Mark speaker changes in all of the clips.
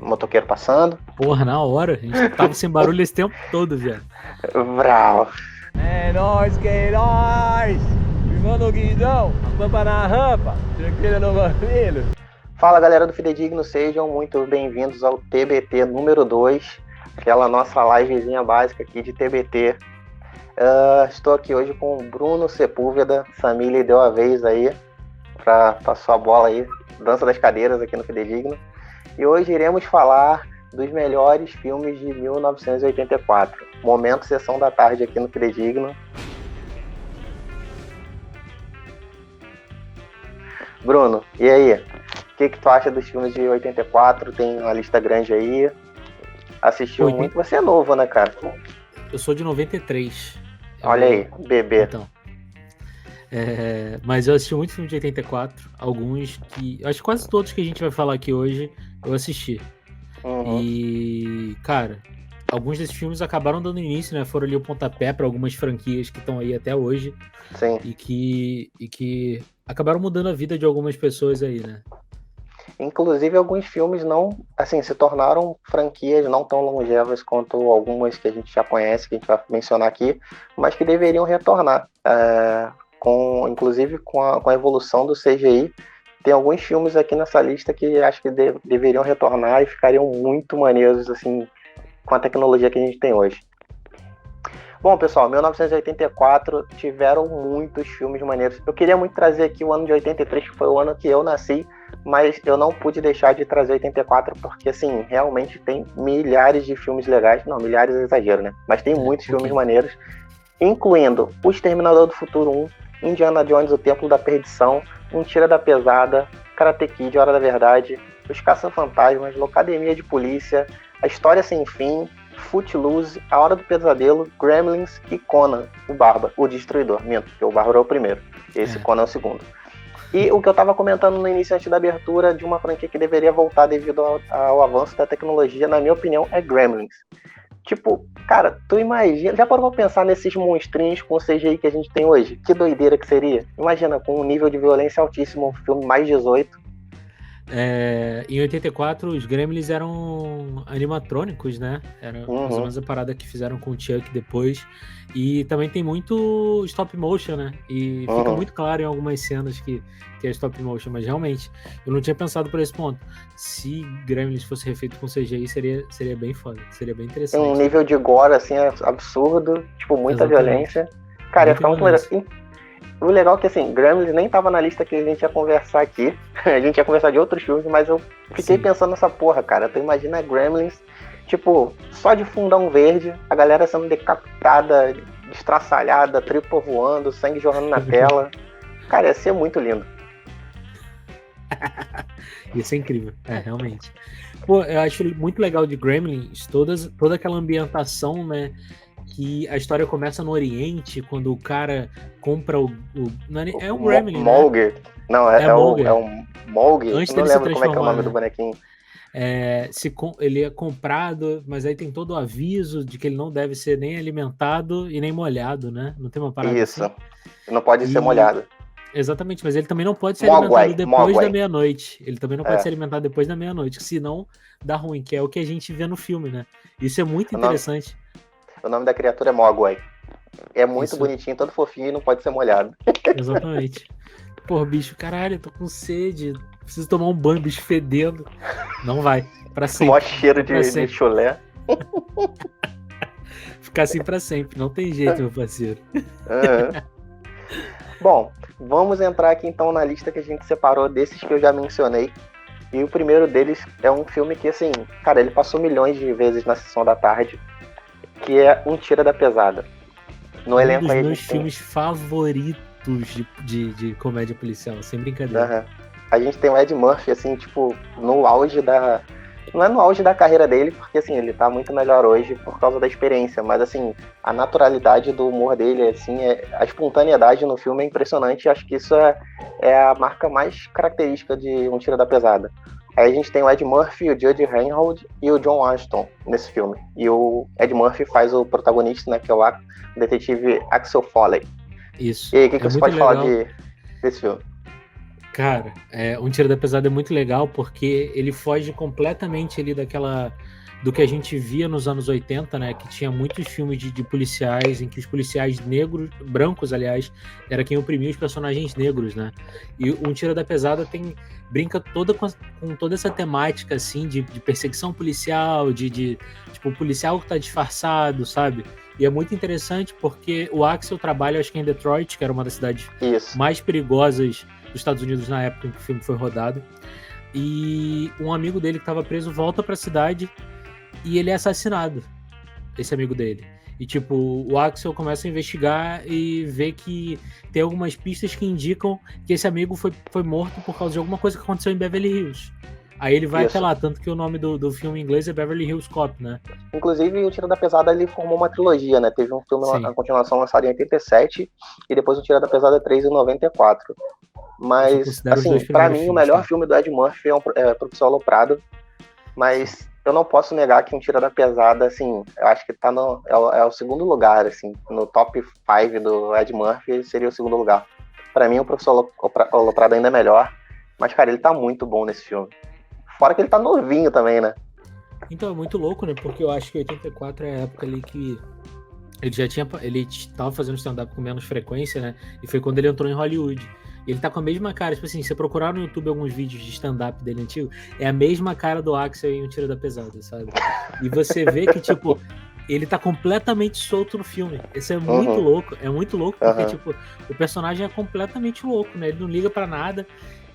Speaker 1: motoqueiro passando.
Speaker 2: Porra, na hora. A gente tava sem barulho esse tempo todo, velho.
Speaker 1: Vrau.
Speaker 3: É nóis, que é nóis! Irmão Guidão, rampa na rampa, tranquilo no mamilo.
Speaker 1: Fala, galera do Fidedigno, sejam muito bem-vindos ao TBT número 2, aquela nossa livezinha básica aqui de TBT. Estou aqui hoje com o Bruno Sepúlveda. Samília deu a vez aí para passar a bola aí, dança das cadeiras aqui no Fidedigno. E hoje iremos falar dos melhores filmes de 1984. Momento Sessão da Tarde aqui no Fidedigno. Bruno, e aí? O que tu acha dos filmes de 84? Tem uma lista grande aí. Assistiu muito? Você é novo, né, cara?
Speaker 2: Eu sou de 93.
Speaker 1: Olha aí, bebê.
Speaker 2: Então. Mas eu assisti muito filme de 84. Alguns que... Acho que quase todos que a gente vai falar aqui hoje eu assisti.
Speaker 1: Uhum.
Speaker 2: E, cara, alguns desses filmes acabaram dando início, né? Foram ali o pontapé para algumas franquias que estão aí até hoje.
Speaker 1: Sim.
Speaker 2: E que acabaram mudando a vida de algumas pessoas aí, né?
Speaker 1: Inclusive, alguns filmes não, assim, se tornaram franquias não tão longevas quanto algumas que a gente já conhece, que a gente vai mencionar aqui, mas que deveriam retornar. Inclusive, com a evolução do CGI, tem alguns filmes aqui nessa lista que acho que deveriam retornar e ficariam muito maneiros, assim, com a tecnologia que a gente tem hoje. Bom, pessoal, 1984 tiveram muitos filmes maneiros. Eu queria muito trazer aqui o ano de 83, que foi o ano que eu nasci, mas eu não pude deixar de trazer 84 porque, assim, realmente tem milhares de filmes legais. Não, milhares é exagero, né? Mas tem muitos filmes maneiros, incluindo O Exterminador do Futuro 1, Indiana Jones, O Templo da Perdição, Um Tira da Pesada, Karate Kid, Hora da Verdade, Os Caça-Fantasmas, Locademia de Polícia, A História Sem Fim, Footloose, A Hora do Pesadelo, Gremlins e Conan, o Bárbaro, o Destruidor. Minto, porque o Bárbaro é o primeiro. Esse Conan é o segundo. E o que eu estava comentando no início, antes da abertura, de uma franquia que deveria voltar devido ao avanço da tecnologia, na minha opinião, é Gremlins. Tipo, cara, tu imagina... Já parou pra pensar nesses monstrinhos com o CGI que a gente tem hoje? Que doideira que seria. Imagina, com um nível de violência altíssimo, um filme mais 18.
Speaker 2: Em 84, os Gremlins eram animatrônicos, né? Era mais ou menos a parada que fizeram com o Chuck depois. E também tem muito stop motion, né? E fica muito claro em algumas cenas que é stop motion, mas realmente, eu não tinha pensado por esse ponto. Se Gremlins fosse refeito com CGI, seria bem foda, seria bem interessante.
Speaker 1: Um nível de gore, assim, absurdo, tipo, muita violência. Cara, ia ficar muito melhor. O legal é que, assim, Gremlins nem tava na lista que a gente ia conversar aqui. A gente ia conversar de outros filmes, mas eu fiquei pensando nessa porra, cara. Tu imagina Gremlins, tipo, só de fundão verde, a galera sendo decapitada, destraçalhada, tripa voando, sangue jorrando na tela. Cara, ia ser muito lindo.
Speaker 2: Ia ser incrível, realmente. Pô, eu acho muito legal de Gremlins, toda aquela ambientação, né? Que a história começa no Oriente, quando o cara compra o Gremlin,
Speaker 1: Molger.
Speaker 2: Né?
Speaker 1: Não, é o Molger.
Speaker 2: Antes
Speaker 1: eu não lembro como é que é o nome do bonequinho.
Speaker 2: Ele é comprado, mas aí tem todo o aviso de que ele não deve ser nem alimentado e nem molhado, né? Não tem uma parada
Speaker 1: Isso.
Speaker 2: assim?
Speaker 1: Não pode ser molhado.
Speaker 2: Exatamente, mas ele também não pode ser alimentado depois da meia-noite. Ele também não pode ser alimentado depois da meia-noite, senão dá ruim, que é o que a gente vê no filme, né? Isso é muito interessante.
Speaker 1: O nome da criatura é Mogwai. É muito bonitinho, todo fofinho e não pode ser molhado.
Speaker 2: Exatamente. Pô, bicho, caralho, eu tô com sede. Preciso tomar um banho, bicho fedendo. Não vai, pra sempre.
Speaker 1: Mó cheiro de chulé.
Speaker 2: Ficar assim pra sempre, não tem jeito, meu parceiro.
Speaker 1: Bom, vamos entrar aqui então na lista que a gente separou desses que eu já mencionei. E o primeiro deles é um filme que, assim, cara, ele passou milhões de vezes na sessão da tarde, que é Um Tira da Pesada. No elenco
Speaker 2: dos meus filmes favoritos de comédia policial, sem brincadeira.
Speaker 1: A gente tem o Ed Murphy, assim, tipo, no auge da... Não é no auge da carreira dele, porque, assim, ele tá muito melhor hoje por causa da experiência, mas, assim, a naturalidade do humor dele, assim, a espontaneidade no filme é impressionante, e acho que isso é a marca mais característica de Um Tira da Pesada. Aí a gente tem o Ed Murphy, o Judge Reinhold e o John Ashton nesse filme. E o Ed Murphy faz o protagonista, né, que é o detetive Axel Foley.
Speaker 2: Isso.
Speaker 1: E aí, o que você pode falar desse filme?
Speaker 2: Cara, Um Tiro da Pesada é muito legal porque ele foge completamente ali do que a gente via nos anos 80, né? Que tinha muitos filmes de policiais, em que os policiais negros, brancos, aliás, era quem oprimia os personagens negros, né? E Um Tiro da Pesada brinca com toda essa temática, assim, de perseguição policial, tipo, o policial que tá disfarçado, sabe? E é muito interessante porque o Axel trabalha, acho que em Detroit, que era uma das cidades mais perigosas dos Estados Unidos na época em que o filme foi rodado. E um amigo dele que estava preso volta para a cidade e ele é assassinado, esse amigo dele. E tipo, o Axel começa a investigar e vê que tem algumas pistas que indicam que esse amigo foi morto por causa de alguma coisa que aconteceu em Beverly Hills. Aí ele vai até lá, tanto que o nome do filme em inglês é Beverly Hills Cop, né?
Speaker 1: Inclusive, o Tiro da Pesada ele formou uma trilogia, né? Teve um filme, a continuação lançado em 87 e depois o Tiro da Pesada 3 em 94. Mas, assim, pra mim, o melhor filme do Ed Murphy é Professor Aloprado. Mas eu não posso negar que um Tiro da Pesada, assim, eu acho que tá é o segundo lugar, assim, no top 5 do Ed Murphy seria o segundo lugar. Pra mim, o Professor Aloprado ainda é melhor. Mas, cara, ele tá muito bom nesse filme. Fora que ele tá novinho também, né?
Speaker 2: Então, é muito louco, né? Porque eu acho que 84 é a época ali que ele tava fazendo stand-up com menos frequência, né? E foi quando ele entrou em Hollywood. E ele tá com a mesma cara, tipo assim, se você procurar no YouTube alguns vídeos de stand-up dele antigo, é a mesma cara do Axel em Um Tiro da Pesada, sabe? E você vê que, tipo, ele tá completamente solto no filme. Isso é muito louco, porque, tipo, o personagem é completamente louco, né? Ele não liga pra nada.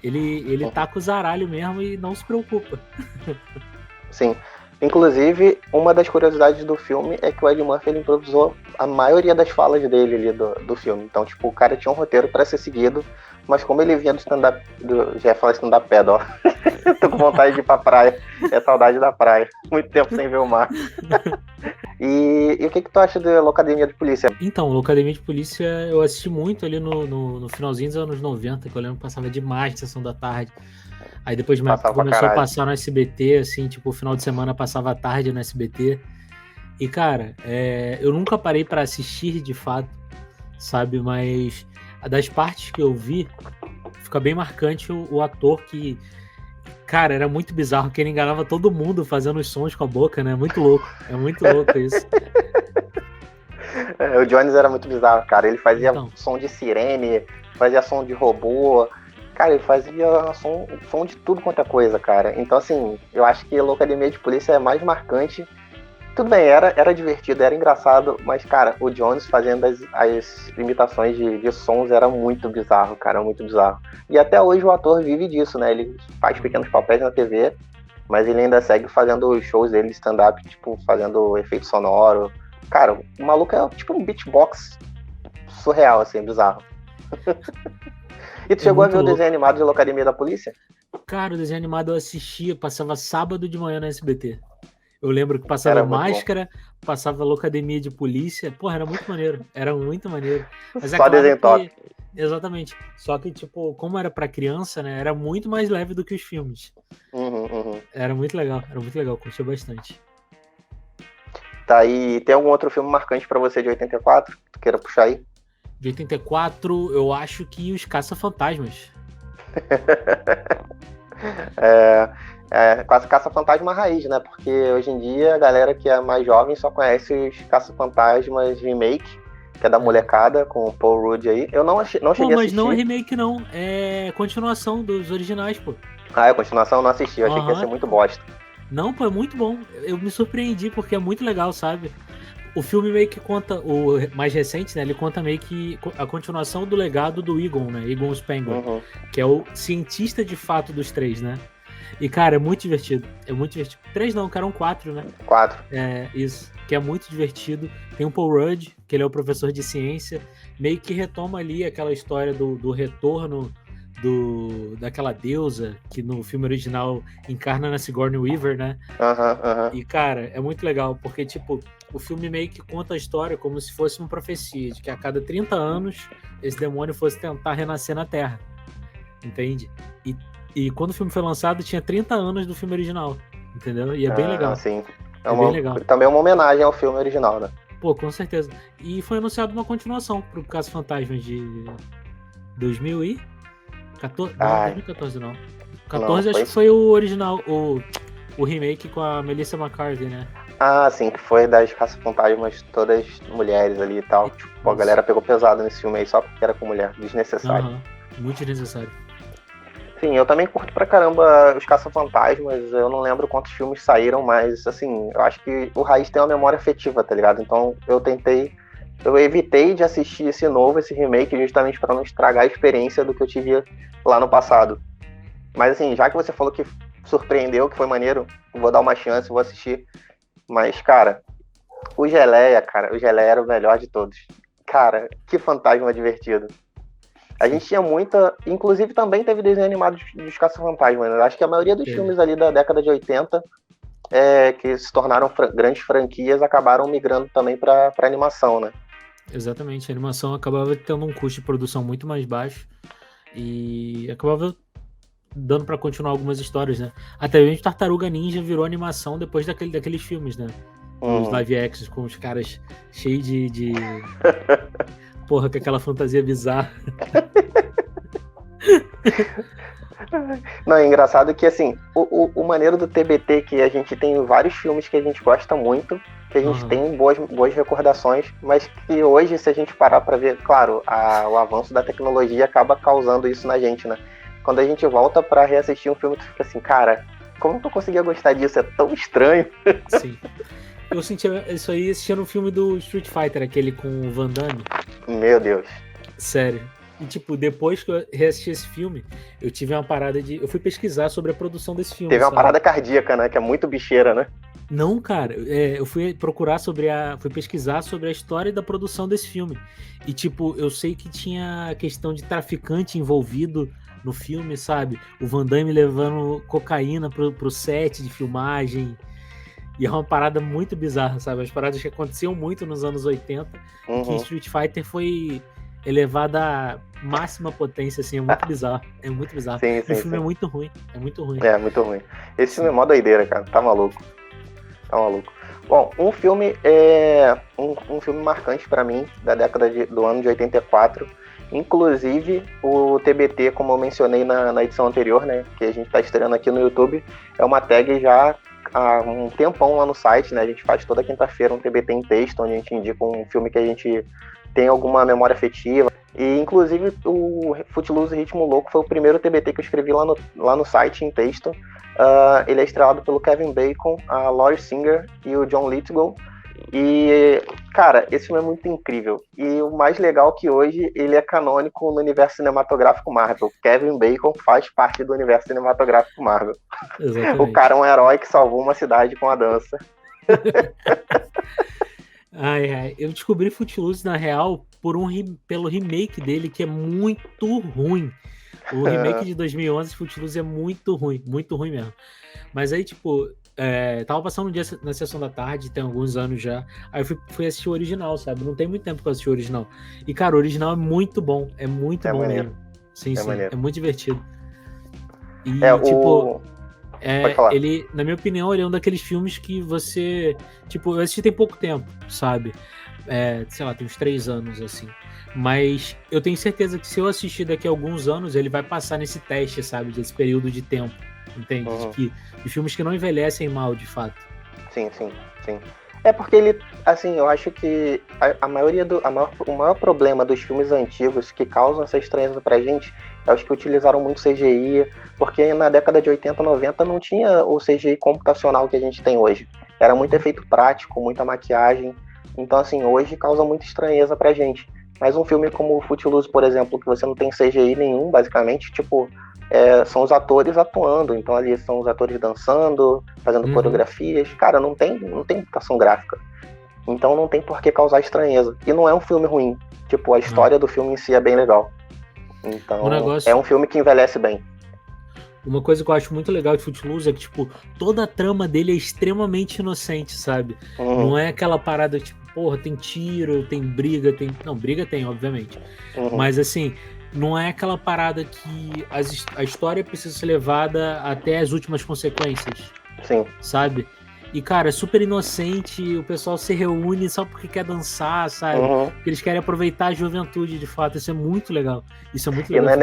Speaker 2: Ele tá com o zaralho mesmo e não se preocupa.
Speaker 1: Sim. Inclusive, uma das curiosidades do filme é que o Ed Murphy ele improvisou a maioria das falas dele ali do filme. Então, tipo, o cara tinha um roteiro pra ser seguido, mas como ele vinha do stand-up... Já ia falar stand-up paddle, ó. Tô com vontade de ir pra praia. É saudade da praia. Muito tempo sem ver o mar. E o que tu acha da Loucademia de Polícia?
Speaker 2: Então, Loucademia de Polícia eu assisti muito ali no finalzinho dos anos 90, que eu lembro que passava demais de Sessão da Tarde. Aí depois de uma época começou a passar no SBT, assim, tipo, final de semana passava à tarde no SBT. E, cara, eu nunca parei pra assistir de fato, sabe? Mas das partes que eu vi, fica bem marcante o ator que... Cara, era muito bizarro, que ele enganava todo mundo fazendo os sons com a boca, né? Muito louco isso.
Speaker 1: O Jones era muito bizarro, cara. Ele fazia som de sirene, fazia som de robô. Cara, ele fazia som de tudo quanto é coisa, cara. Então, assim, eu acho que a Loucademia de Polícia é mais marcante. Tudo bem, era divertido, era engraçado, mas, cara, o Jones fazendo as imitações de sons era muito bizarro, cara, muito bizarro. E até hoje o ator vive disso, né? Ele faz pequenos papéis na TV, mas ele ainda segue fazendo os shows dele de stand-up, tipo, fazendo efeito sonoro. Cara, o maluco é tipo um beatbox surreal, assim, bizarro. E tu chegou a ver o desenho animado de Loucademia da Polícia?
Speaker 2: Cara, o desenho animado eu assistia, passava sábado de manhã na SBT. Eu lembro que passava Máscara, passava Loucademia de Polícia. Porra, era muito maneiro. Mas
Speaker 1: só desenho top.
Speaker 2: Exatamente. Só que, tipo, como era pra criança, né, era muito mais leve do que os filmes. Era muito legal, curti bastante.
Speaker 1: Tá, e tem algum outro filme marcante pra você de 84? Que tu queira puxar aí?
Speaker 2: De 84, eu acho que Os Caça-Fantasmas.
Speaker 1: Caça-Fantasma raiz, né? Porque hoje em dia a galera que é mais jovem só conhece os Caça-Fantasmas remake, que é da molecada, com o Paul Rudd aí. Eu não cheguei a assistir.
Speaker 2: Mas não é remake não, é continuação dos originais, pô.
Speaker 1: Ah, é continuação? Eu não assisti, eu achei que ia ser muito bosta.
Speaker 2: Não, pô, é muito bom. Eu me surpreendi porque é muito legal, sabe? O filme meio que conta, o mais recente, né? Ele conta meio que a continuação do legado do Egon, né? Egon Spengler, que é o cientista de fato dos três, né? E, cara, é muito divertido. 3 não, cara, eram 4, né?
Speaker 1: 4.
Speaker 2: Isso. Que é muito divertido. Tem o Paul Rudd, que ele é o professor de ciência. Meio que retoma ali aquela história do retorno daquela deusa que no filme original encarna na Sigourney Weaver, né? E, cara, é muito legal, porque, tipo, o filme meio que conta a história como se fosse uma profecia, de que a cada 30 anos esse demônio fosse tentar renascer na Terra. Entende? E quando o filme foi lançado, tinha 30 anos do filme original, entendeu? E é bem legal.
Speaker 1: Sim.
Speaker 2: Bem legal.
Speaker 1: Também é uma homenagem ao filme original, né?
Speaker 2: Pô, com certeza. E foi anunciado uma continuação pro Caça-Fantasmas de 2000 e... 14, não,
Speaker 1: Ai.
Speaker 2: 2014 não.
Speaker 1: Não,
Speaker 2: 14 acho
Speaker 1: foi-
Speaker 2: que foi o original, o remake com a Melissa McCarthy, né?
Speaker 1: Ah, sim, que foi das caça-fantasmas todas mulheres ali e tal. Tipo, a
Speaker 2: Isso.
Speaker 1: galera pegou pesado nesse filme aí só porque era com mulher. Desnecessário.
Speaker 2: Aham, muito desnecessário.
Speaker 1: Sim, eu também curto pra caramba os Caça-Fantasmas. Eu não lembro quantos filmes saíram, mas assim, eu acho que o Raiz tem uma memória afetiva, tá ligado? Então eu evitei de assistir esse remake, justamente pra não estragar a experiência do que eu tive lá no passado. Mas assim, já que você falou que surpreendeu, que foi maneiro, eu vou dar uma chance, vou assistir. Mas, cara, o Geleia era o melhor de todos. Cara, que fantasma divertido. A gente tinha muita. Inclusive também teve desenho animado dos Caça-Fantasmas, né? Acho que a maioria dos
Speaker 2: Teve.
Speaker 1: filmes ali da década de 80 que se tornaram grandes franquias acabaram migrando também pra animação, né?
Speaker 2: Exatamente, a animação acabava tendo um custo de produção muito mais baixo e acabava dando pra continuar algumas histórias, né? Até mesmo Tartaruga Ninja virou animação depois daqueles filmes, né? Os live actions com os caras cheios de... Porra, com aquela fantasia bizarra.
Speaker 1: Não, é engraçado que, assim, o maneiro do TBT é que a gente tem vários filmes que a gente gosta muito, que a gente tem boas recordações, mas que hoje, se a gente parar pra ver, claro, o avanço da tecnologia acaba causando isso na gente, né? Quando a gente volta pra reassistir um filme, tu fica assim, cara, como que eu conseguia gostar disso? É tão estranho.
Speaker 2: Sim. Eu senti isso aí assistindo o filme do Street Fighter, aquele com o Van Damme.
Speaker 1: Meu Deus.
Speaker 2: Sério. E, tipo, depois que eu reassisti esse filme, eu tive uma parada de... Eu fui pesquisar sobre a produção desse filme.
Speaker 1: Teve uma parada cardíaca, né? Que é muito bicheira, né?
Speaker 2: Não, cara. Eu fui procurar fui pesquisar sobre a história da produção desse filme. E, tipo, eu sei que tinha questão de traficante envolvido no filme, sabe? O Van Damme levando cocaína pro set de filmagem. E é uma parada muito bizarra, sabe? As paradas que aconteciam muito nos anos 80. E que Street Fighter foi elevada à máxima potência, assim. É muito bizarro. É muito bizarro.
Speaker 1: Sim,
Speaker 2: o filme é muito ruim. É muito ruim.
Speaker 1: É, muito ruim. Esse filme é mó doideira, cara. Tá maluco. Bom, um filme um filme marcante pra mim, da década do ano de 84. Inclusive, o TBT, como eu mencionei na edição anterior, né? Que a gente tá estreando aqui no YouTube, é uma tag já há um tempão lá no site, né? A gente faz toda quinta-feira um TBT em texto, onde a gente indica um filme que a gente tem alguma memória afetiva. E, inclusive, o Footloose Ritmo Louco foi o primeiro TBT que eu escrevi lá no site em texto. Ele é estrelado pelo Kevin Bacon, a Laurie Singer e o John Lithgow. E, cara, esse filme é muito incrível. E o mais legal é que hoje ele é canônico no universo cinematográfico Marvel. Kevin Bacon faz parte do universo cinematográfico Marvel.
Speaker 2: Exatamente.
Speaker 1: O cara é um herói que salvou uma cidade com a dança.
Speaker 2: Eu descobri Footloose, na real, pelo remake dele, que é muito ruim. O remake de 2011, Footloose, é muito ruim mesmo. Mas aí, tipo, tava passando um dia na sessão da tarde, tem alguns anos já, aí eu fui assistir o original, sabe? Não tem muito tempo que eu assisti o original. E, cara, o original é muito bom, bom
Speaker 1: maneiro.
Speaker 2: mesmo. Sim,
Speaker 1: maneiro.
Speaker 2: É muito divertido. E, ele, na minha opinião, ele é um daqueles filmes que você... Tipo, eu assisti tem pouco tempo, sabe? Sei lá, tem uns 3 anos, assim. Mas eu tenho certeza que se eu assistir daqui a alguns anos, ele vai passar nesse teste, sabe? Desse período de tempo, entende? De filmes que não envelhecem mal, de fato.
Speaker 1: Sim. É porque ele, assim, eu acho que o maior problema dos filmes antigos que causam essa estranheza pra gente é os que utilizaram muito CGI, porque na década de 80, 90 não tinha o CGI computacional que a gente tem hoje. Era muito efeito prático, muita maquiagem. Então, assim, hoje causa muita estranheza pra gente. Mas um filme como o Footloose, por exemplo, que você não tem CGI nenhum, basicamente, tipo, são os atores atuando. Então ali são os atores dançando, fazendo coreografias. Cara, não tem computação gráfica. Então não tem por que causar estranheza. E não é um filme ruim. Tipo, a história do filme em si é bem legal. Então, é um filme que envelhece bem.
Speaker 2: Uma coisa que eu acho muito legal de Footloose é que, tipo, toda a trama dele é extremamente inocente, sabe? Não é aquela parada, tipo, porra, tem tiro, tem briga, tem... Não, briga tem, obviamente. Mas, assim, não é aquela parada que a história precisa ser levada até as últimas consequências.
Speaker 1: Sim.
Speaker 2: Sabe? E, cara, é super inocente, o pessoal se reúne só porque quer dançar, sabe? Porque eles querem aproveitar a juventude, de fato. Isso é muito legal. Isso é muito legal.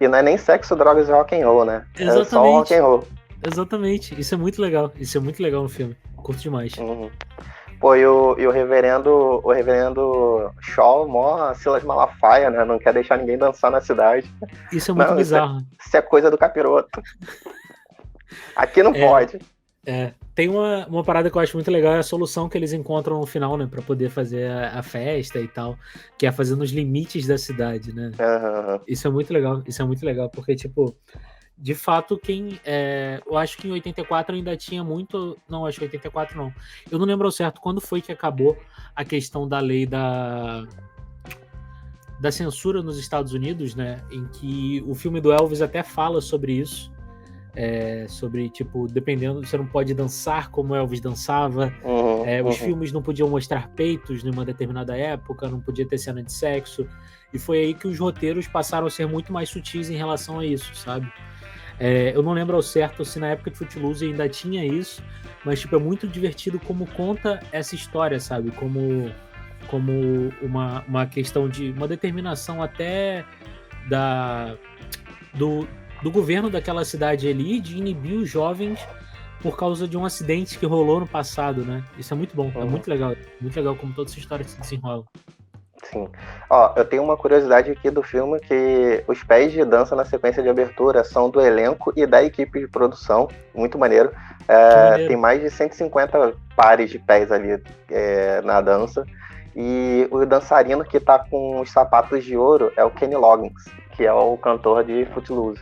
Speaker 1: E não é nem sexo, drogas e rock and roll, né?
Speaker 2: Exatamente.
Speaker 1: É só rock and roll.
Speaker 2: Exatamente. Isso é muito legal. Isso é muito legal no filme. Curto demais.
Speaker 1: Uhum. Pô, e o reverendo Shaw, mó Silas Malafaia, né? Não quer deixar ninguém dançar na cidade.
Speaker 2: Isso é muito bizarro.
Speaker 1: Isso é coisa do capiroto. Aqui não pode.
Speaker 2: Tem uma parada que eu acho muito legal, é a solução que eles encontram no final, né? Pra poder fazer a festa e tal, que é fazer nos limites da cidade, né?
Speaker 1: Uhum.
Speaker 2: Isso é muito legal, porque, tipo, de fato, eu acho que em 84 ainda tinha muito... Não, acho que 84 não. Eu não lembro ao certo quando foi que acabou a questão da lei da censura nos Estados Unidos, né? Em que o filme do Elvis até fala sobre isso. Sobre, tipo, dependendo, você não pode dançar como Elvis dançava. Os filmes não podiam mostrar peitos numa determinada época, não podia ter cena de sexo. E foi aí que os roteiros passaram a ser muito mais sutis em relação a isso, sabe? Eu não lembro ao certo se na época de Footloose ainda tinha isso, mas tipo, é muito divertido como conta essa história, sabe? Como uma questão de uma determinação até do governo daquela cidade ali de inibir os jovens por causa de um acidente que rolou no passado, né? Isso é muito bom, é muito legal como toda essa história se desenrola.
Speaker 1: Sim. Ó, eu tenho uma curiosidade aqui do filme, que os pés de dança na sequência de abertura são do elenco e da equipe de produção. Muito maneiro. Tem mais de 150 pares de pés ali na dança. E o dançarino que tá com os sapatos de ouro é o Kenny Loggins, que é o cantor de Footloose.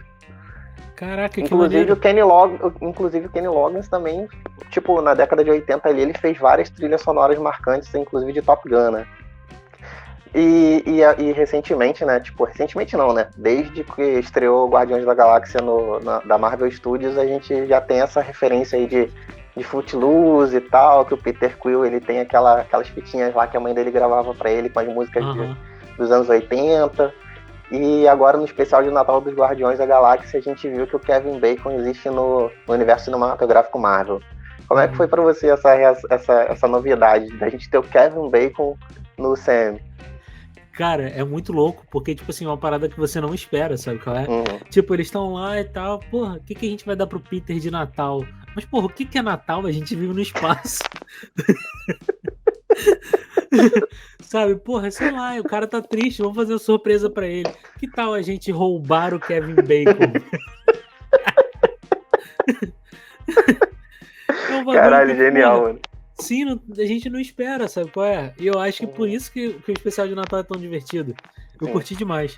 Speaker 2: Caraca,
Speaker 1: inclusive o Kenny Loggins também, tipo, na década de 80 ali, ele fez várias trilhas sonoras marcantes, inclusive de Top Gun, né? E recentemente, né? Tipo, recentemente não, né? Desde que estreou Guardiões da Galáxia da Marvel Studios, a gente já tem essa referência aí de Footloose e tal, que o Peter Quill, ele tem aquelas fitinhas lá que a mãe dele gravava pra ele com as músicas dos anos 80. E agora no especial de Natal dos Guardiões da Galáxia, a gente viu que o Kevin Bacon existe no universo cinematográfico Marvel. Como é que foi pra você essa novidade da gente ter o Kevin Bacon no CM?
Speaker 2: Cara, é muito louco, porque, tipo assim, é uma parada que você não espera, sabe qual é? Tipo, eles estão lá e tal, porra, o que a gente vai dar pro Peter de Natal? Mas, porra, o que é Natal? A gente vive no espaço. Sabe, porra, sei lá, o cara tá triste, vamos fazer uma surpresa pra ele. Que tal a gente roubar o Kevin Bacon?
Speaker 1: Caralho, genial, mano.
Speaker 2: Sim, a gente não espera, sabe qual é? E eu acho que por isso que o especial de Natal é tão divertido. Eu curti demais.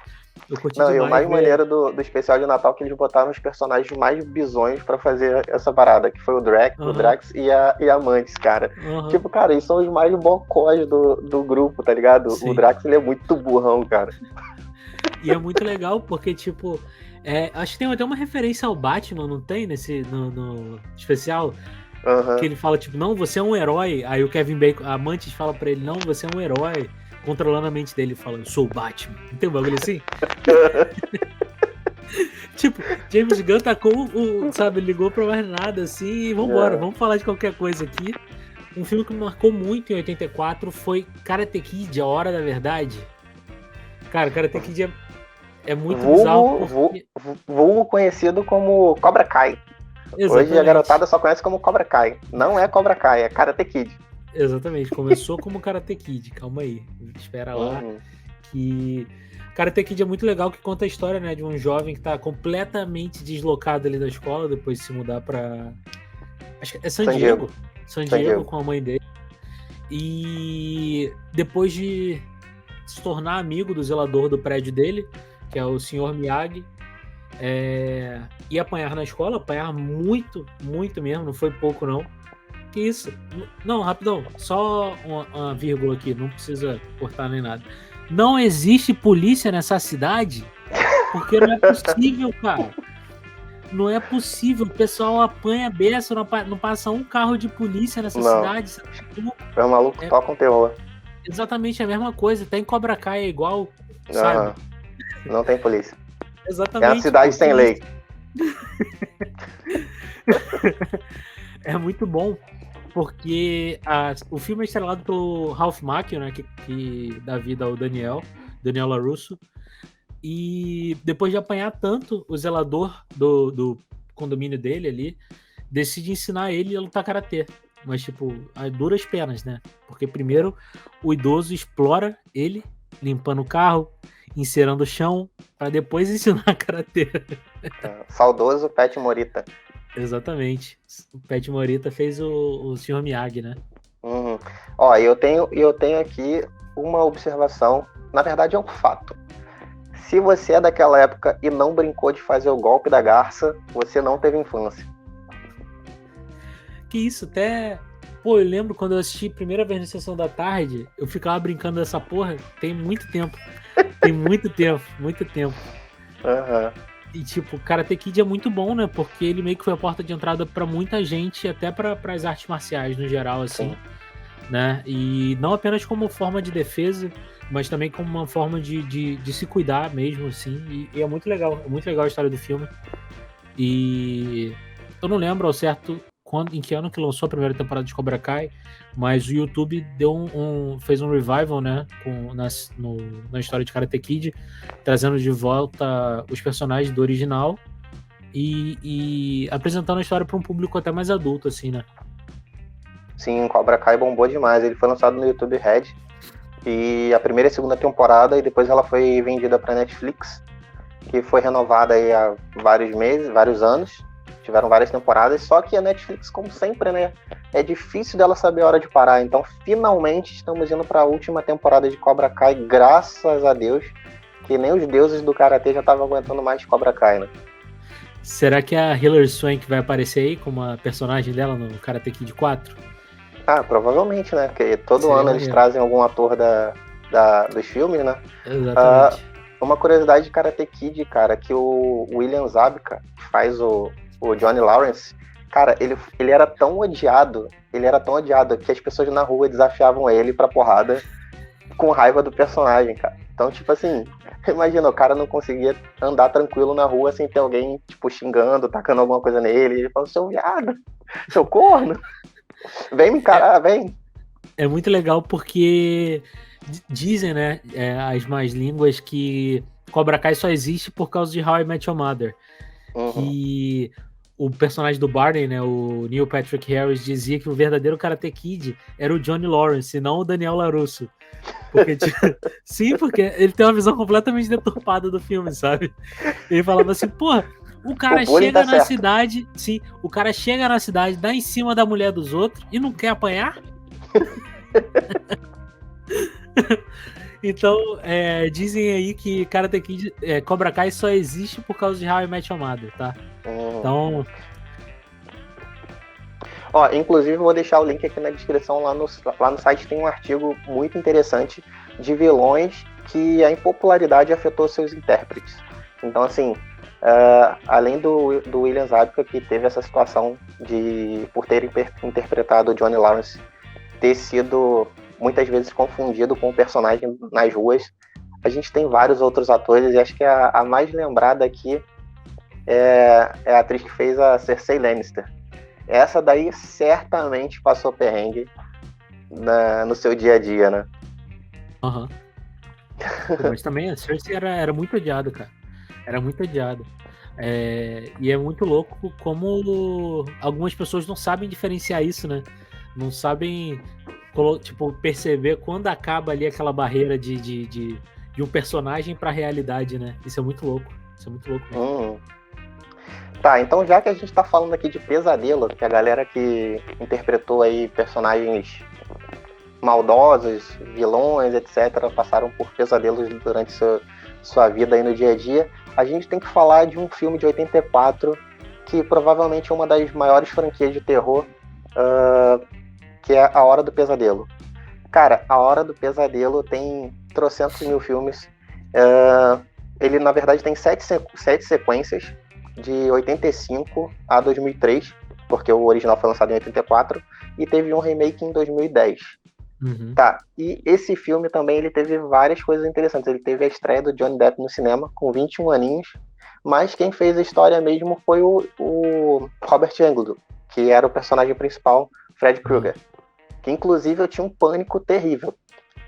Speaker 1: E o mais maneiro do especial de Natal é que eles botaram os personagens mais bizonhos pra fazer essa parada, que foi o Drax e a Mantis, cara. Tipo, cara, eles são os mais bocós do grupo, tá ligado? Sim. O Drax, ele é muito burrão, cara.
Speaker 2: E é muito legal, porque, tipo, acho que tem até uma referência ao Batman, não tem? No especial? Que ele fala, tipo, não, você é um herói. Aí o Kevin Bacon, a Mantis fala pra ele, não, você é um herói. Controlando a mente dele, fala, eu sou o Batman. Não tem um bagulho assim? Tipo, James Gunn tacou sabe, ligou pra mais nada, assim, e vambora, vamos falar de qualquer coisa aqui. Um filme que me marcou muito em 84 foi Karate Kid, A Hora da Verdade. Cara, Karate Kid é muito bizarro.
Speaker 1: Vulgo conhecido como Cobra Kai. Exatamente. Hoje a garotada só conhece como Cobra Kai. Não é Cobra Kai, é Karate Kid.
Speaker 2: Exatamente, começou como Karate Kid, calma aí, espera lá. Que Karate Kid é muito legal, que conta a história, né, de um jovem que tá completamente deslocado ali da escola, depois de se mudar pra... acho que é San Diego com a mãe dele. E depois de se tornar amigo do zelador do prédio dele, que é o Sr. Miyagi, e apanhar na escola, apanhar muito, muito mesmo, não foi pouco não. Que isso? Não, rapidão, só uma vírgula aqui, não precisa cortar nem nada. Não existe polícia nessa cidade? Porque não é possível, cara. Não é possível, o pessoal apanha a beça, não passa um carro de polícia nessa cidade.
Speaker 1: É um maluco que toca um terror.
Speaker 2: Exatamente a mesma coisa, até em Cobra Kai é igual, sabe?
Speaker 1: Não tem polícia.
Speaker 2: Exatamente.
Speaker 1: É uma cidade sem lei.
Speaker 2: É muito bom, porque o filme é estrelado pelo Ralph Macchio, né, que dá vida ao Daniel LaRusso, E depois de apanhar tanto, o zelador do condomínio dele ali decide ensinar ele a lutar karatê. Mas, tipo, a duras penas, né? Porque primeiro o idoso explora ele, limpando o carro, encerando o chão, para depois ensinar karatê.
Speaker 1: Saudoso Pat Morita.
Speaker 2: Exatamente. O Pat Morita fez o Sr. Miyagi, né?
Speaker 1: Uhum. Ó, eu tenho aqui uma observação. Na verdade, é um fato. Se você é daquela época e não brincou de fazer o golpe da garça, você não teve infância.
Speaker 2: Que isso, até... Pô, eu lembro quando eu assisti a primeira vez na Sessão da Tarde, eu ficava brincando dessa porra tem muito tempo. Tem muito tempo, muito tempo.
Speaker 1: Uhum.
Speaker 2: E, tipo, Karate Kid é muito bom, né? Porque ele meio que foi a porta de entrada pra muita gente, até para as artes marciais no geral, assim. Sim. Né? E não apenas como forma de defesa, mas também como uma forma de se cuidar mesmo, assim. E é muito legal a história do filme. E eu não lembro ao certo em que ano que lançou a primeira temporada de Cobra Kai, mas o YouTube fez um revival, né, na história de Karate Kid, trazendo de volta os personagens do original e apresentando a história para um público até mais adulto, assim, né?
Speaker 1: Sim, Cobra Kai bombou demais. Ele foi lançado no YouTube Red, e a primeira e a segunda temporada, e depois ela foi vendida para Netflix, que foi renovada aí há vários anos. Tiveram várias temporadas, só que a Netflix, como sempre, né, é difícil dela saber a hora de parar. Então, finalmente, estamos indo para a última temporada de Cobra Kai, graças a Deus, que nem os deuses do Karatê já estavam aguentando mais de Cobra Kai, né?
Speaker 2: Será que a Hilary Swank vai aparecer aí como a personagem dela no Karate Kid 4?
Speaker 1: Ah, provavelmente, né? Porque todo ano eles trazem algum ator dos filmes, né?
Speaker 2: Exatamente.
Speaker 1: Uma curiosidade de Karate Kid, cara, que o William Zabka, que faz o Johnny Lawrence, cara, ele era tão odiado que as pessoas na rua desafiavam ele pra porrada com raiva do personagem, cara. Então, tipo assim, imagina, o cara não conseguia andar tranquilo na rua sem ter alguém, tipo, xingando, tacando alguma coisa nele. Ele falou, seu viado, seu corno, vem me encarar, vem.
Speaker 2: É muito legal porque dizem, né, as más línguas, que Cobra Kai só existe por causa de How I Met Your Mother.
Speaker 1: Uhum.
Speaker 2: Que o personagem do Barney, né, o Neil Patrick Harris, dizia que o verdadeiro Karate Kid era o Johnny Lawrence, e não o Daniel LaRusso. Porque, sim, porque ele tem uma visão completamente deturpada do filme, sabe? Ele falava assim, porra, o cara chega na cidade, sim, o cara chega na cidade, dá em cima da mulher dos outros e não quer apanhar? Então, dizem aí que Karate Kid, Cobra Kai só existe por causa de How I Met Your Mother, tá? Então...
Speaker 1: Ó, inclusive, eu vou deixar o link aqui na descrição. Lá no site tem um artigo muito interessante de vilões que a impopularidade afetou seus intérpretes. Então, assim, além do William Zabka, que teve essa situação por ter interpretado o Johnny Lawrence, ter sido muitas vezes confundido com o personagem nas ruas, a gente tem vários outros atores, e acho que a mais lembrada aqui é a atriz que fez a Cersei Lannister. Essa daí certamente passou perrengue no seu dia a dia, né?
Speaker 2: Aham. Mas também a Cersei era muito odiada, cara. Era muito odiada. E é muito louco como algumas pessoas não sabem diferenciar isso, né? Não sabem, tipo, perceber quando acaba ali aquela barreira de um personagem pra realidade, né? Isso é muito louco. Isso é muito louco mesmo.
Speaker 1: Tá, então já que a gente tá falando aqui de pesadelo, que a galera que interpretou aí personagens maldosos, vilões, etc., passaram por pesadelos durante sua vida aí no dia a dia, a gente tem que falar de um filme de 84, que provavelmente é uma das maiores franquias de terror, que é A Hora do Pesadelo. Cara, A Hora do Pesadelo tem trocentos mil filmes. Ele, na verdade, tem 7 sequências, de 85 a 2003, porque o original foi lançado em 84, e teve um remake em 2010.
Speaker 2: Uhum.
Speaker 1: Tá, e esse filme também ele teve várias coisas interessantes. Ele teve a estreia do Johnny Depp no cinema, com 21 aninhos, mas quem fez a história mesmo foi o Robert Englund, que era o personagem principal, Fred Krueger, que inclusive eu tinha um pânico terrível.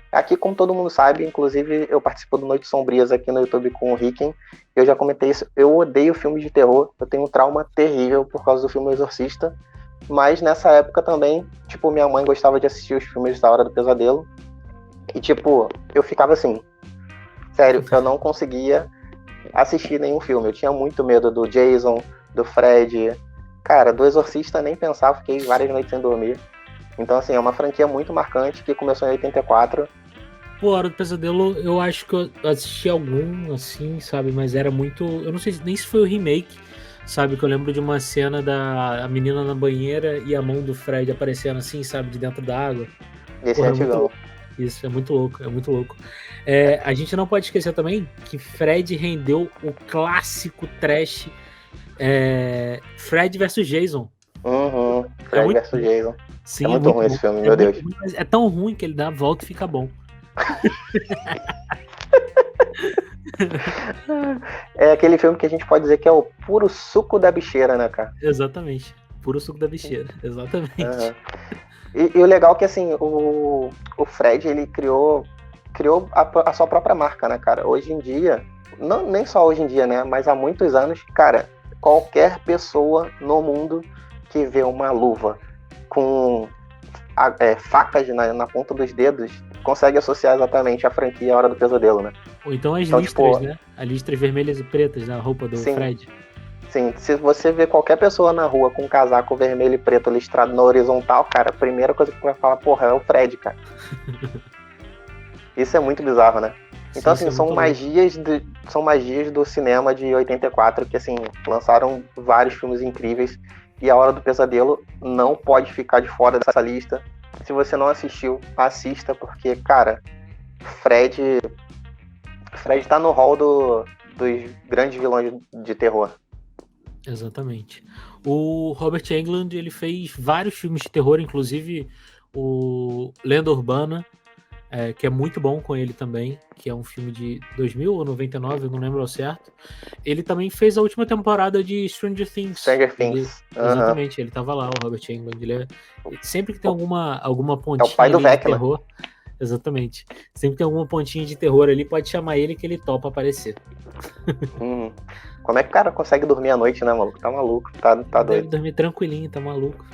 Speaker 1: Aqui, como todo mundo sabe, inclusive eu participo do Noites Sombrias aqui no YouTube com o Ricken, eu já comentei isso, eu odeio filmes de terror, eu tenho um trauma terrível por causa do filme O Exorcista, mas nessa época também, tipo, minha mãe gostava de assistir os filmes da Hora do Pesadelo, e tipo, eu ficava assim, sério, eu não conseguia assistir nenhum filme, eu tinha muito medo do Jason, do Fred, cara, do Exorcista nem pensava, fiquei várias noites sem dormir. Então, assim, é uma franquia muito marcante que começou em 84.
Speaker 2: Pô, Hora do Pesadelo, eu acho que eu assisti algum, assim, sabe? Mas era muito... Eu não sei nem se foi o remake, sabe? Que eu lembro de uma cena da menina na banheira e a mão do Fred aparecendo assim, sabe? De dentro da água.
Speaker 1: Esse é antigão.
Speaker 2: Isso, é muito louco, é muito louco. A gente não pode esquecer também que Fred rendeu o clássico trash Fred vs Jason.
Speaker 1: Fred vs Jason.
Speaker 2: Sim,
Speaker 1: é muito ruim esse filme, meu Deus.
Speaker 2: Ruim, mas é tão ruim que ele dá a volta e fica bom.
Speaker 1: É aquele filme que a gente pode dizer que é o puro suco da bicheira, né, cara?
Speaker 2: Exatamente. Puro suco da bicheira, exatamente.
Speaker 1: E o legal é que, assim, o Fred, ele criou a sua própria marca, né, cara? Hoje em dia, nem só hoje em dia, né, mas há muitos anos, cara, qualquer pessoa no mundo que vê uma luva com facas na ponta dos dedos consegue associar exatamente a franquia Hora do Pesadelo, né?
Speaker 2: Ou então as listras, né? As listras vermelhas e pretas na roupa do Fred.
Speaker 1: Sim, se você vê qualquer pessoa na rua com um casaco vermelho e preto listrado na horizontal, cara, a primeira coisa que vai falar, porra, é o Fred, cara. Isso é muito bizarro, né? Então, sim, assim, são magias do cinema de 84 que, assim, lançaram vários filmes incríveis e a Hora do Pesadelo não pode ficar de fora dessa lista. Se você não assistiu, assista, porque, cara, Fred tá no hall dos grandes vilões de terror.
Speaker 2: Exatamente. O Robert Englund, ele fez vários filmes de terror, inclusive o Lenda Urbana, que é muito bom com ele também, que é um filme de 2000 ou 99, eu não lembro ao certo. Ele também fez a última temporada de Stranger Things. Exatamente, ele tava lá, o Robert Englund. Sempre que tem alguma pontinha
Speaker 1: é o pai do
Speaker 2: de terror... Exatamente. Sempre tem alguma pontinha de terror ali, pode chamar ele que ele topa aparecer.
Speaker 1: Como é que o cara consegue dormir à noite, né, maluco? Tá maluco, tá doido.
Speaker 2: Deve dormir tranquilinho, tá maluco.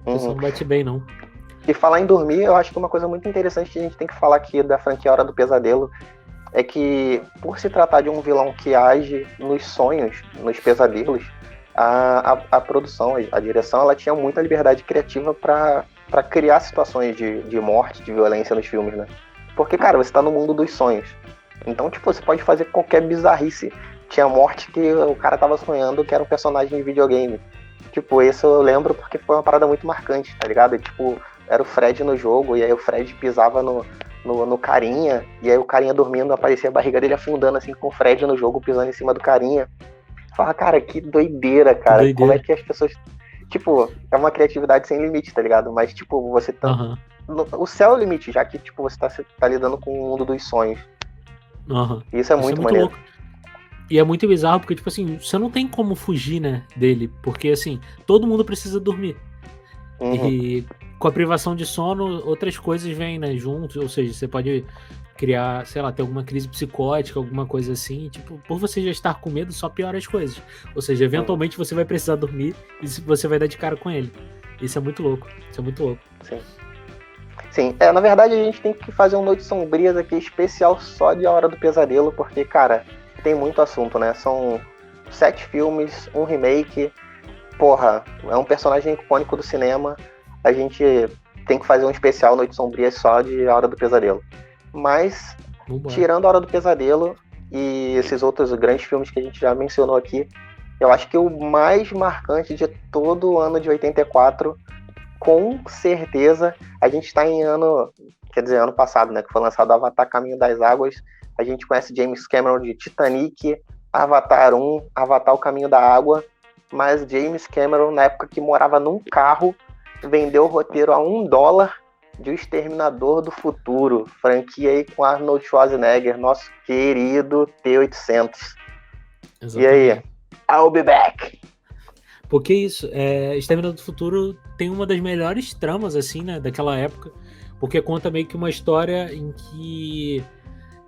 Speaker 2: Isso não bate bem, não.
Speaker 1: E falar em dormir, eu acho que uma coisa muito interessante que a gente tem que falar aqui da franquia Hora do Pesadelo é que, por se tratar de um vilão que age nos sonhos, nos pesadelos, a produção, a direção, ela tinha muita liberdade criativa para criar situações de morte, de violência nos filmes, né? Porque, cara, você tá no mundo dos sonhos. Então, tipo, você pode fazer qualquer bizarrice. Tinha morte que o cara tava sonhando que era um personagem de videogame. Tipo, isso eu lembro porque foi uma parada muito marcante, tá ligado? Tipo, era o Fred no jogo, e aí o Fred pisava no carinha, e aí o carinha dormindo, aparecia a barriga dele afundando, assim, com o Fred no jogo, pisando em cima do carinha. Fala, cara, que doideira, cara. Que doideira. Como é que as pessoas... Tipo, é uma criatividade sem limite, tá ligado? Mas, tipo, você tá... O céu é o limite, já que, tipo, você tá lidando com o mundo dos sonhos. Isso é muito maneiro. Louco.
Speaker 2: E é muito bizarro, porque, tipo assim, você não tem como fugir, né, dele. Porque, assim, todo mundo precisa dormir. E com a privação de sono, outras coisas vêm, né, juntos. Ou seja, você pode criar, sei lá, ter alguma crise psicótica, alguma coisa assim. Tipo, por você já estar com medo, só piora as coisas. Ou seja, eventualmente você vai precisar dormir e você vai dar de cara com ele. Isso é muito louco.
Speaker 1: Sim, na verdade a gente tem que fazer um Noites Sombrias aqui especial só de A Hora do Pesadelo, porque, cara, tem muito assunto, né? São 7 filmes, um remake. Porra, é um personagem icônico do cinema. A gente tem que fazer um especial Noites Sombrias só de A Hora do Pesadelo. Mas, tirando A Hora do Pesadelo e esses outros grandes filmes que a gente já mencionou aqui, eu acho que o mais marcante de todo o ano de 84, com certeza, a gente está em ano passado, né, que foi lançado Avatar Caminho das Águas. A gente conhece James Cameron de Titanic, Avatar 1, Avatar O Caminho da Água, mas James Cameron, na época que morava num carro, vendeu o roteiro a $1 de O Exterminador do Futuro, franquia aí com Arnold Schwarzenegger, nosso querido T-800. Exatamente. E aí? I'll be back!
Speaker 2: Porque isso, Exterminador do Futuro tem uma das melhores tramas, assim, né, daquela época, porque conta meio que uma história em que,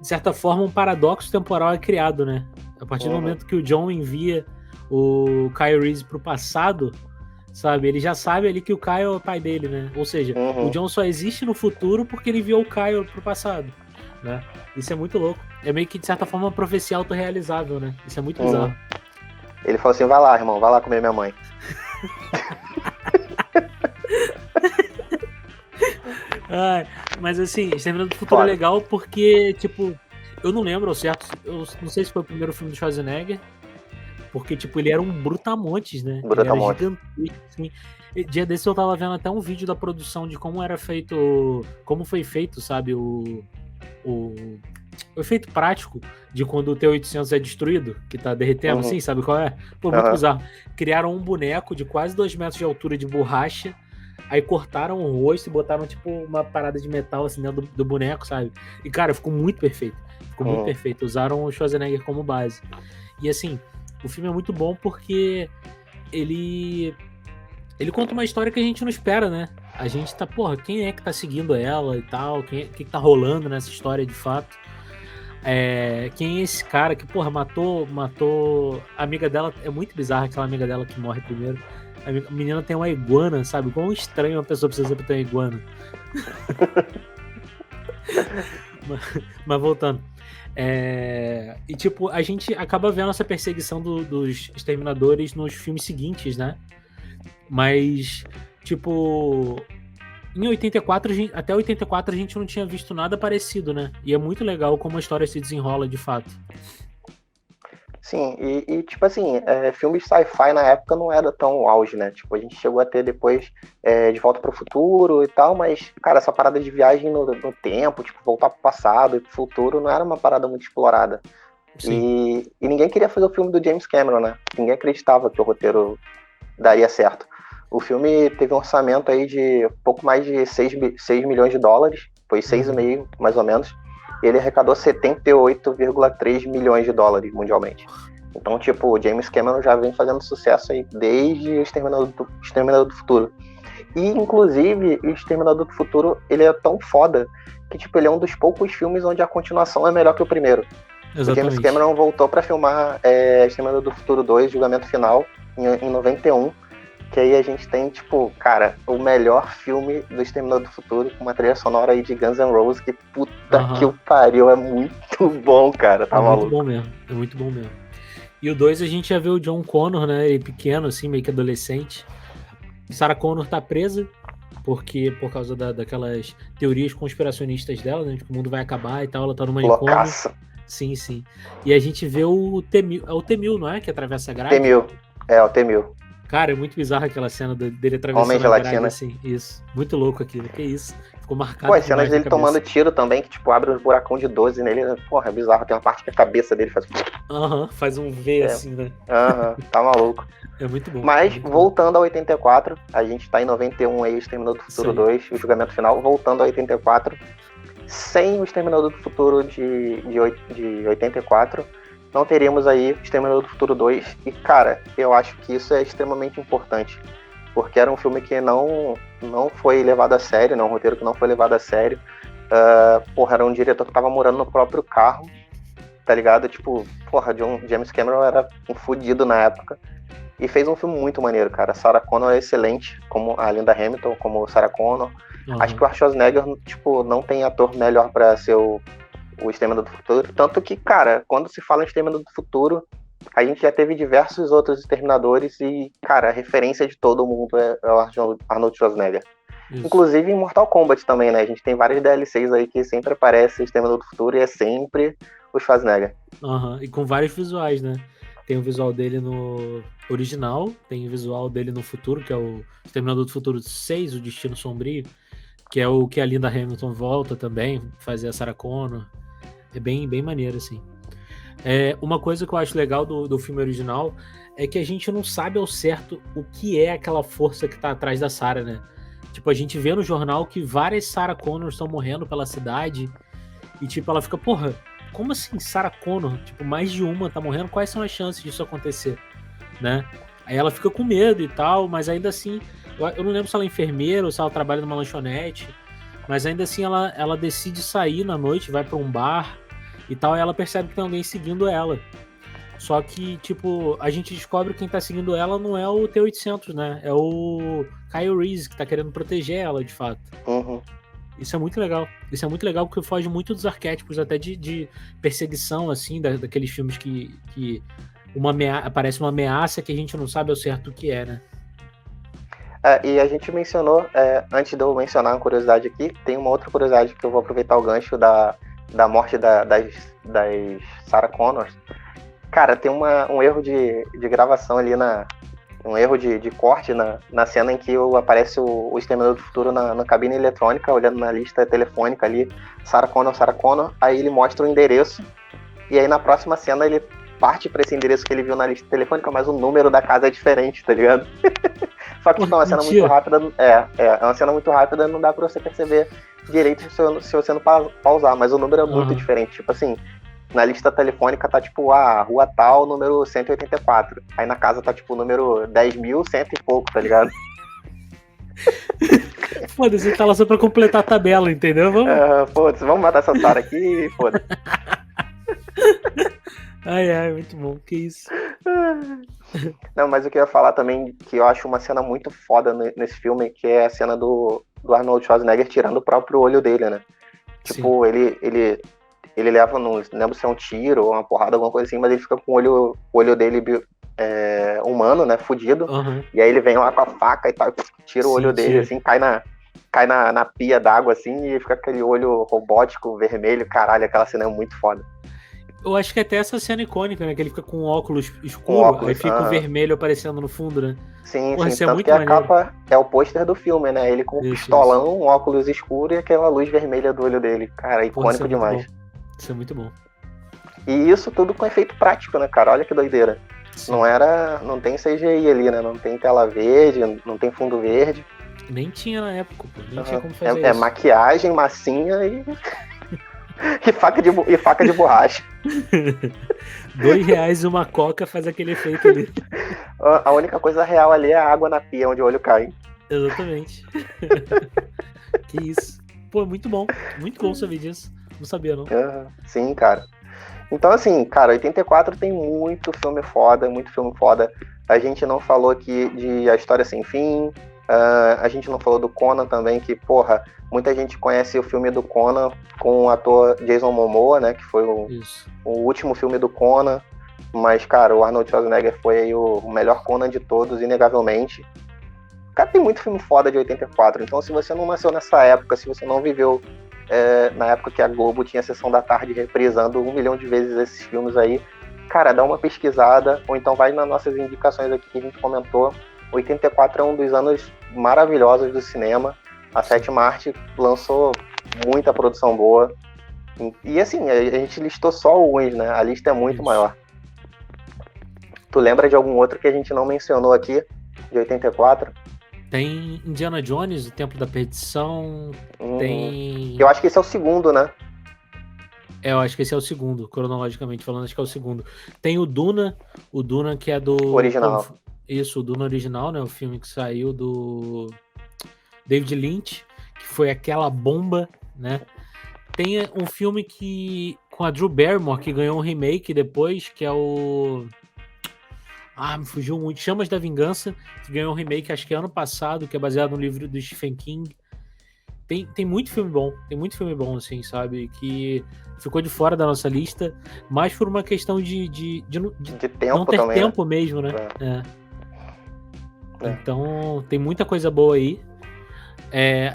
Speaker 2: de certa forma, um paradoxo temporal é criado, né? A partir do momento que o John envia o Kyle Reese pro passado, sabe? Ele já sabe ali que o Kyle é o pai dele, né? Ou seja, o John só existe no futuro porque ele enviou o Kyle pro passado, né? Isso é muito louco. É meio que, de certa forma, uma profecia autorrealizável, né? Isso é muito bizarro.
Speaker 1: Ele falou assim, vai lá, irmão, vai lá comer minha mãe.
Speaker 2: Mas assim, Exterminador do Futuro é legal porque, tipo, eu não lembro ao certo, eu não sei se foi o primeiro filme do Schwarzenegger, porque, tipo, ele era um brutamontes, né?
Speaker 1: Brutamontes.
Speaker 2: Ele era gigantesco, assim. Dia desse eu tava vendo até um vídeo da produção de como era feito, como foi feito, sabe, o efeito prático de quando o T-800 é destruído, que tá derretendo, assim, sabe qual é? Pô, muito bizarro. Criaram um boneco de quase 2 metros de altura de borracha, aí cortaram o rosto e botaram, tipo, uma parada de metal, assim, dentro do boneco, sabe? E, cara, ficou muito perfeito. Ficou muito perfeito. Usaram o Schwarzenegger como base. E, assim, o filme é muito bom porque ele conta uma história que a gente não espera, né? A gente tá, porra, quem é que tá seguindo ela e tal? O que tá rolando nessa história de fato? Quem é esse cara que, porra, matou a amiga dela? É muito bizarro aquela amiga dela que morre primeiro. A menina tem uma iguana, sabe? Quão estranho uma pessoa precisa ser pra ter uma iguana. Mas voltando. E tipo, a gente acaba vendo essa perseguição dos exterminadores nos filmes seguintes, né? Mas, tipo, em 84, até 84 a gente não tinha visto nada parecido, né? E é muito legal como a história se desenrola de fato.
Speaker 1: Sim, e tipo assim, filmes sci-fi na época não era tão auge, né? Tipo, a gente chegou a ter depois De Volta para o Futuro e tal, mas, cara, essa parada de viagem no tempo, tipo, voltar pro passado e pro futuro, não era uma parada muito explorada. E ninguém queria fazer o filme do James Cameron, né? Ninguém acreditava que o roteiro daria certo. O filme teve um orçamento aí de pouco mais de 6 milhões de dólares, foi 6,5 mais ou menos. Ele arrecadou 78,3 milhões de dólares mundialmente. Então, tipo, o James Cameron já vem fazendo sucesso aí desde o Exterminador do Futuro. E, inclusive, o Exterminador do Futuro, ele é tão foda que, tipo, ele é um dos poucos filmes onde a continuação é melhor que o primeiro. Exatamente. O James Cameron voltou pra filmar Exterminador do Futuro 2, Julgamento Final, em 91. Que aí a gente tem, tipo, cara, o melhor filme do Exterminador do Futuro, com uma trilha sonora aí de Guns N' Roses, que puta que o pariu, é muito bom, cara, tá maluco.
Speaker 2: É muito bom mesmo. E o 2 a gente já vê o John Connor, né, ele pequeno, assim, meio que adolescente. Sarah Connor tá presa, por causa daquelas teorias conspiracionistas dela, né, de que o mundo vai acabar e tal, ela tá numa manicômio. Sim. E a gente vê o T-1000, não é? Que atravessa a grade.
Speaker 1: T-1000, o T-1000.
Speaker 2: Cara, é muito bizarro aquela cena dele atravessando a grade, assim. Isso. Muito louco aquilo. Que isso. Ficou marcado.
Speaker 1: Pô, as cenas dele tomando tiro também, que tipo, abre um buracão de 12 nele. Porra, é bizarro. Tem uma parte que a cabeça dele faz...
Speaker 2: faz um V assim, né?
Speaker 1: Tá maluco.
Speaker 2: É muito bom.
Speaker 1: Mas, voltando a 84, a gente tá em 91 aí, o Exterminador do Futuro 2, o Julgamento Final. Voltando a 84, sem o Exterminador do Futuro de 84... não teríamos aí Exterminador do Futuro 2. E, cara, eu acho que isso é extremamente importante. Porque era um filme que não foi levado a sério, um roteiro que não foi levado a sério. Era um diretor que tava morando no próprio carro, tá ligado? Tipo, James Cameron era um fudido na época. E fez um filme muito maneiro, cara. Sarah Connor é excelente, como a Linda Hamilton, como Sarah Connor. Acho que o Schwarzenegger, tipo, não tem ator melhor pra ser o Exterminador do Futuro, tanto que, cara, quando se fala em Exterminador do Futuro, a gente já teve diversos outros Exterminadores e, cara, a referência de todo mundo é o Arnold Schwarzenegger. Isso. Inclusive em Mortal Kombat também, né? A gente tem vários DLCs aí que sempre aparece o Exterminador do Futuro e é sempre o Schwarzenegger.
Speaker 2: E com vários visuais, né? Tem o visual dele no original, tem o visual dele no futuro, que é o Exterminador do Futuro 6, o Destino Sombrio, que é o que a Linda Hamilton volta também, fazer a Sarah Connor. É bem maneiro, assim. Uma coisa que eu acho legal do filme original é que a gente não sabe ao certo o que é aquela força que tá atrás da Sarah, né? Tipo, a gente vê no jornal que várias Sarah Connor estão morrendo pela cidade e, tipo, ela fica, porra, como assim Sarah Connor? Tipo, mais de uma tá morrendo? Quais são as chances disso acontecer? Né? Aí ela fica com medo e tal, mas ainda assim, eu não lembro se ela é enfermeira ou se ela trabalha numa lanchonete, mas ainda assim ela decide sair na noite, vai pra um bar e tal, e ela percebe que tem alguém seguindo ela. Só que, tipo, a gente descobre que quem tá seguindo ela não é o T-800, né? É o Kyle Reese, que tá querendo proteger ela, de fato.
Speaker 1: Uhum.
Speaker 2: Isso é muito legal. Isso é muito legal porque foge muito dos arquétipos até de perseguição, assim, daqueles filmes que aparece uma ameaça que a gente não sabe ao certo o que é, né?
Speaker 1: E a gente mencionou, antes de eu mencionar uma curiosidade aqui, tem uma outra curiosidade que eu vou aproveitar o gancho da morte das Sarah Connor. Cara, tem um erro de gravação ali, um erro de corte na cena em que aparece o Exterminador do Futuro na cabine eletrônica, olhando na lista telefônica ali, Sarah Connor, aí ele mostra o endereço, e aí na próxima cena ele parte para esse endereço que ele viu na lista telefônica, mas o número da casa é diferente, tá ligado? Só que não, é uma cena muito rápida, é uma cena muito rápida, não dá pra você perceber direito se você não pausar, mas o número é muito diferente, tipo assim, na lista telefônica tá tipo, rua tal, número 184, aí na casa tá tipo, número 10.100 e pouco, tá ligado?
Speaker 2: Foda-se, tá lá só pra completar a tabela, entendeu?
Speaker 1: Foda-se, vamos matar essa Sarah aqui e foda-se.
Speaker 2: Ai, muito bom, que isso.
Speaker 1: Não, mas o que eu ia falar também, que eu acho uma cena muito foda nesse filme, que é a cena do Arnold Schwarzenegger tirando o próprio olho dele, né? Tipo, ele leva, não lembro se é um tiro ou uma porrada, alguma coisa assim, mas ele fica com o olho dele humano, né, fudido, e aí ele vem lá com a faca e tal, tira o olho dele, assim, cai na pia d'água, assim, e fica aquele olho robótico, vermelho, caralho, aquela cena é muito foda.
Speaker 2: Eu acho que até essa cena icônica, né? Que ele fica com um óculos escuro, aí fica o vermelho aparecendo no fundo, né?
Speaker 1: Sim,
Speaker 2: porra,
Speaker 1: sim. Tanto que a capa é o pôster do filme, né? Ele com um pistolão, um óculos escuro e aquela luz vermelha do olho dele. Cara, icônico demais.
Speaker 2: Isso é muito bom.
Speaker 1: E isso tudo com efeito prático, né, cara? Olha que doideira. Sim. Não tem CGI ali, né? Não tem tela verde, não tem fundo verde.
Speaker 2: Nem tinha na época, pô. Nem tinha como fazer isso.
Speaker 1: É maquiagem, massinha e... e faca de borracha.
Speaker 2: R$2 uma coca faz aquele efeito ali.
Speaker 1: A única coisa real ali é a água na pia onde o olho cai.
Speaker 2: Exatamente. Que isso. Pô, muito bom saber disso. Não sabia, não.
Speaker 1: Sim, cara. Então, assim, cara, 84 tem muito filme foda. A gente não falou aqui de A História Sem Fim. A gente não falou do Conan também, que, porra, muita gente conhece o filme do Conan com o ator Jason Momoa, né, que foi o último filme do Conan, mas, cara, o Arnold Schwarzenegger foi aí o melhor Conan de todos, inegavelmente. Cara, tem muito filme foda de 84, então se você não nasceu nessa época, se você não viveu na época que a Globo tinha a Sessão da Tarde reprisando 1 milhão de vezes esses filmes aí, cara, dá uma pesquisada, ou então vai nas nossas indicações aqui que a gente comentou. 84 é um dos anos maravilhosos do cinema. A 7ª Arte lançou muita produção boa. E assim, a gente listou só alguns, né? A lista é muito maior. Tu lembra de algum outro que a gente não mencionou aqui, de 84?
Speaker 2: Tem Indiana Jones, O Templo da Perdição. Tem...
Speaker 1: Eu acho que esse é o segundo, né?
Speaker 2: Eu acho que esse é o segundo, cronologicamente falando, acho que é o segundo. Tem o Duna que é do...
Speaker 1: Original.
Speaker 2: Isso, o Duna original, né? O filme que saiu do David Lynch, que foi aquela bomba, né? Tem um filme com a Drew Barrymore, que ganhou um remake depois, que é o... me fugiu muito. Chamas da Vingança, que ganhou um remake, acho que ano passado, que é baseado no livro do Stephen King. Tem muito filme bom, assim, sabe? Que ficou de fora da nossa lista, mas por uma questão de
Speaker 1: tempo
Speaker 2: não ter
Speaker 1: também,
Speaker 2: tempo, né? Mesmo, né? Então, tem muita coisa boa aí.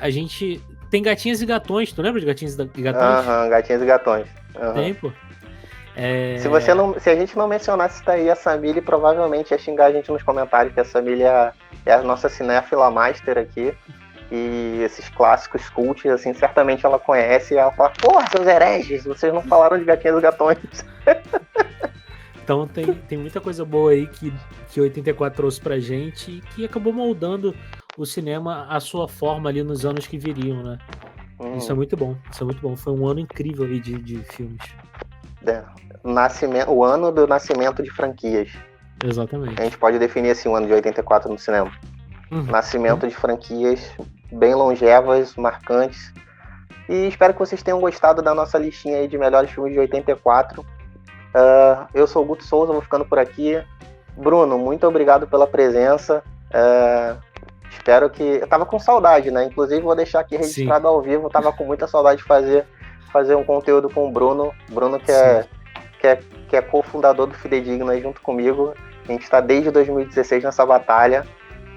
Speaker 2: A gente tem Gatinhas e Gatões. Tu lembra de Gatinhas e Gatões?
Speaker 1: Gatinhas e Gatões.
Speaker 2: Tem, pô.
Speaker 1: Se a gente não mencionasse isso aí, a Samile provavelmente ia xingar a gente nos comentários, que a Samile é a nossa cinéfila master aqui. E esses clássicos cult, assim, certamente ela conhece. E ela fala, porra, seus hereges, vocês não falaram de Gatinhas e Gatões.
Speaker 2: Então tem muita coisa boa aí que 84 trouxe pra gente e que acabou moldando o cinema à sua forma ali nos anos que viriam, né? Isso é muito bom. Foi um ano incrível aí de filmes.
Speaker 1: O ano do nascimento de franquias.
Speaker 2: Exatamente.
Speaker 1: A gente pode definir assim o ano de 84 no cinema. Nascimento de franquias bem longevas, marcantes. E espero que vocês tenham gostado da nossa listinha aí de melhores filmes de 84. Eu sou o Guto Souza, vou ficando por aqui. Bruno, muito obrigado pela presença. Espero que... Eu tava com saudade, né? Inclusive vou deixar aqui registrado ao vivo. Tava com muita saudade de fazer um conteúdo com o Bruno. Bruno que é cofundador do Fidedigno aí junto comigo. A gente está desde 2016 nessa batalha.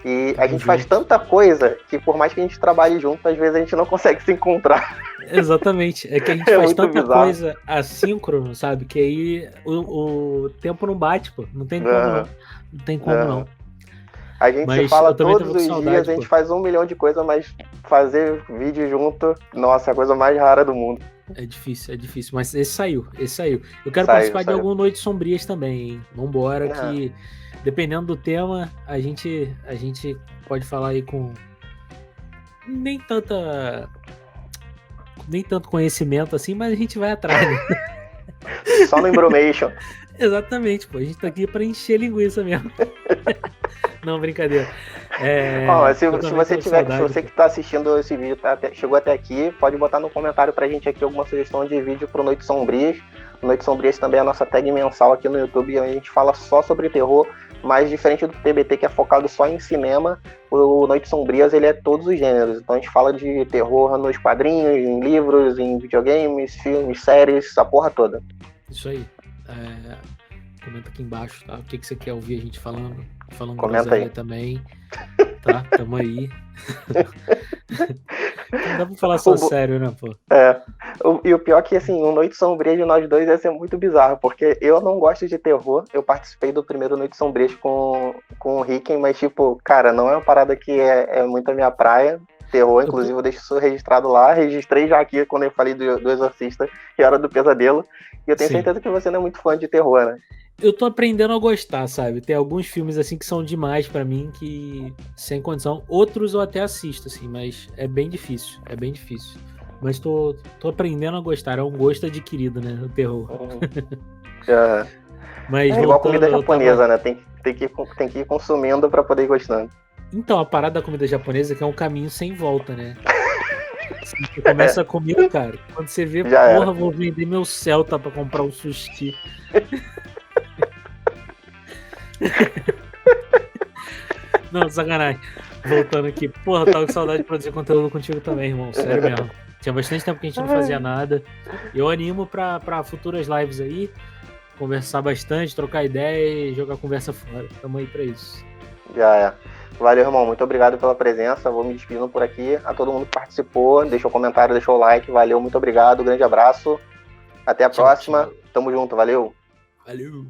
Speaker 1: E a gente faz tanta coisa que por mais que a gente trabalhe junto, às vezes a gente não consegue se encontrar.
Speaker 2: Exatamente. É que a gente faz tanta coisa assíncrono, sabe? Que aí o tempo não bate, pô. Não tem como não. Não tem como não.
Speaker 1: A gente se fala todos os dias, a gente faz 1 milhão de coisas, mas fazer vídeo junto, nossa, é a coisa mais rara do mundo.
Speaker 2: É difícil, mas esse saiu. Eu quero participar de algumas Noites Sombrias também, hein? Vambora, que dependendo do tema, a gente pode falar aí com nem tanto conhecimento assim, mas a gente vai atrás, né?
Speaker 1: Só no Embromation.
Speaker 2: Exatamente, pô. A gente tá aqui pra encher linguiça mesmo. Não, brincadeira.
Speaker 1: Se você que tá assistindo esse vídeo, chegou até aqui, pode botar no comentário pra gente aqui alguma sugestão de vídeo pro Noites Sombrias. Noites Sombrias também é a nossa tag mensal aqui no YouTube, onde a gente fala só sobre terror, mas diferente do TBT, que é focado só em cinema, o Noites Sombrias ele é todos os gêneros. Então a gente fala de terror nos quadrinhos, em livros, em videogames, filmes, séries, a porra toda.
Speaker 2: Isso aí. Comenta aqui embaixo, tá? O que você quer ouvir a gente falando
Speaker 1: comenta aí
Speaker 2: também, tá? Tamo aí. Não dá pra falar só sério, né, pô?
Speaker 1: E o pior é que, assim, o Noite Sombria de nós dois ia ser muito bizarro, porque eu não gosto de terror. Eu participei do primeiro Noite Sombria com o Ricken, mas, tipo, cara, não é uma parada que é muito a minha praia. Terror, inclusive, eu deixo isso registrado lá. Registrei já aqui quando eu falei do Exorcista, que era do Pesadelo. E eu tenho certeza que você não é muito fã de terror, né?
Speaker 2: Eu tô aprendendo a gostar, sabe? Tem alguns filmes, assim, que são demais pra mim, que sem condição. Outros eu até assisto, assim, mas é bem difícil. Mas tô aprendendo a gostar. É um gosto adquirido, né? O terror. Mas
Speaker 1: igual comida japonesa, né? Tem que ir consumindo pra poder ir gostando.
Speaker 2: Então, a parada da comida japonesa é que é um caminho sem volta, né? Você começa a comer, cara. Quando você vê, vou vender meu Celta pra comprar um sushi. Não, sacanagem. Voltando aqui. Porra, tava com saudade de produzir conteúdo contigo também, irmão. Sério mesmo. Tinha bastante tempo que a gente não fazia nada. Eu animo pra futuras lives aí. Conversar bastante, trocar ideia e jogar conversa fora. Tamo aí pra isso.
Speaker 1: Já é. Valeu, irmão. Muito obrigado pela presença. Vou me despedindo por aqui. A todo mundo que participou, deixou o comentário, deixou o like. Valeu, muito obrigado. Grande abraço. Até a próxima. Tamo junto. Valeu.
Speaker 2: Valeu.